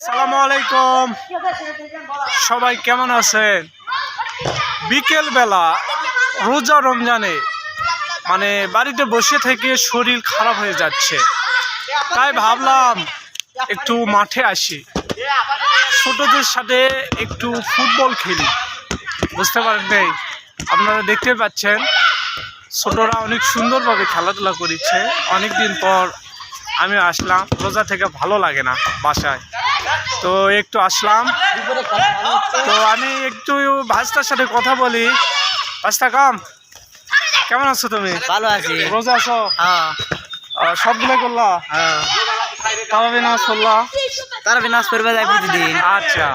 আসসালামু আলাইকুম, সবাই কেমন আছেন? বিকেল বেলা রোজা রমজানে মানে বাড়িতে বসে থেকে শরীর খারাপ হয়ে যাচ্ছে, তাই ভাবলাম একটু মাঠে আসি, ছোটদের সাথে একটু ফুটবল খেলি। বুঝতে পারেন নাই, আপনারা দেখতে পাচ্ছেন ছোটরা অনেক সুন্দরভাবে খেলাধুলা করেছে। অনেকদিন পর আমি আসলাম, রোজা থেকে ভালো লাগে না বাসায়, তো একটু আসলাম। তো আমি একটু ভাস্তার সাথে কথা বলি। ভাস্তা কেমন আছো তুমি? ভালো আছি। রোজা আছো? হ্যাঁ। সবগুলো করলা? হ্যাঁ। তারাবি নামাজ পড়লা? তারাবি নামাজ পড়বে যাই প্রতিদিন। আচ্ছা,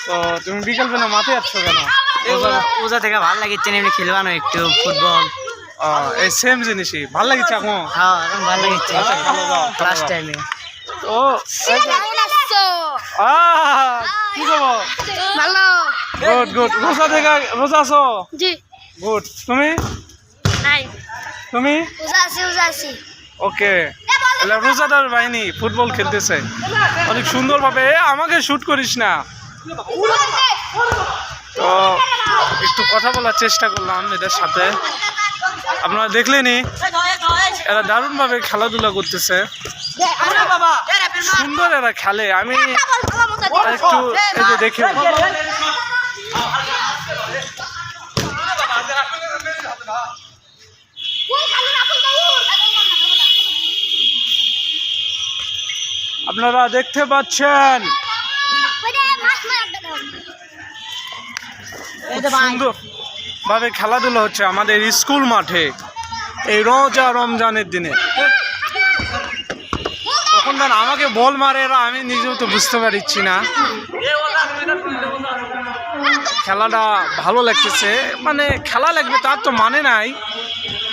তো তুমি বিকেল বেলা মাঠে যাচ্ছ কেন? রোজা থেকে ভালো লাগছে, এমনি খেলবানো একটু ফুটবল। এই সেম জিনিসই ভাল লাগিছে এখন? হ্যাঁ, এখন ভালো লাগছে। আচ্ছা, খেলো যাও ক্লাস টাইমে। ও কি খবর? ভালো। Good good. রোজা আছো? জি। গুড। তুমি নাই। তুমি রোজা আছি। ওকে। তাহলে রোজাদার বাহিনী ফুটবল খেলতেছে অনেক সুন্দরভাবে। আমাকে শুট করিস না। তো একটু কথা বলার চেষ্টা করলাম এদের সাথে। আপনারা দেখলেনই, এরা দারুণভাবে খেলাধুলা করতেছে, সুন্দর এরা খেলে। আমি একটু এই যে দেখি, আপনারা দেখতে পাচ্ছেন সুন্দরভাবে খেলাধুলা হচ্ছে আমাদের স্কুল মাঠে এই রোজা রমজানের দিনে। তখন আমাকে বল মারে এরা, আমি নিজেও তো বুঝতে পারছি না। খেলাটা ভালো লাগতেছে, মানে খেলা লাগবে তার তো মানে নাই,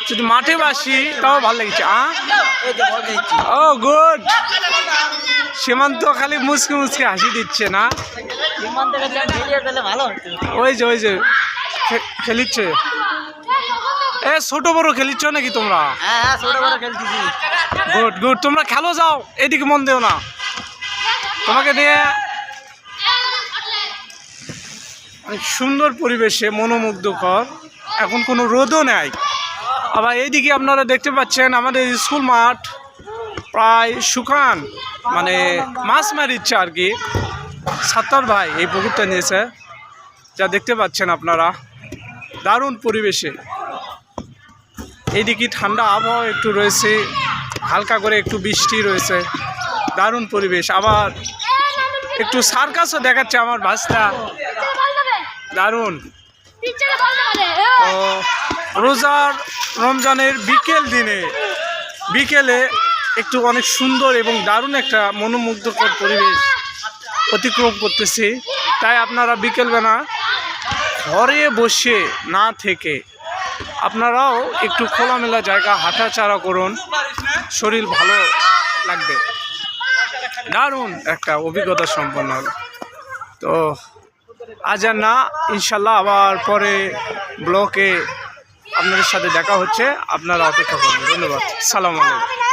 যদি মাঠে বাসি তাও ভালো লাগছে। ও গুড। সীমান্ত খালি মুচকে মুচকে হাসি দিচ্ছে না? ওই যে খেলিচ্ছে। ছোট বড় খেলিচ্ছ নাকি তোমরা? Good good. তোমরা খেলো, যাও, এদিকে মন দেও না। তোমাকে নিয়ে অনেক সুন্দর পরিবেশে, মনোমুগ্ধকর। এখন কোনো রোদও নেই। আবার এইদিকে আপনারা দেখতে পাচ্ছেন আমাদের স্কুল মাঠ প্রায় শুকান, মানে মাছ মারিচ্ছে আর কি। সাত্তার ভাই এই পুকুরটা নিয়েছে, যা দেখতে পাচ্ছেন আপনারা। দারুণ পরিবেশে, এইদিকে ঠান্ডা আবহাওয়া একটু রয়েছে, হালকা করে একটু বৃষ্টি রয়েছে, দারুণ পরিবেশ। আবার একটু সার্কাসও দেখাচ্ছে আমার ভাস্তা, দারুণ। তো রোজার রমজানের বিকেলে একটু অনেক সুন্দর এবং দারুণ একটা মনোমুগ্ধকর পরিবেশ অতিক্রম করতেছি। তাই আপনারা বিকেলবেলা ঘরে বসে না থেকে আপনারাও একটু খোলামেলা জায়গা হাঁটাচাড়া করুন, শরীর ভালো লাগবে। দারুণ একটা অভিজ্ঞতা সম্পন্ন হবে। তো আজ আর না, ইনশাল্লাহ আবার পরে ব্লকে আপনাদের সাথে দেখা হচ্ছে, আপনারা অপেক্ষা করুন। ধন্যবাদ। সালাম আলাইকুম।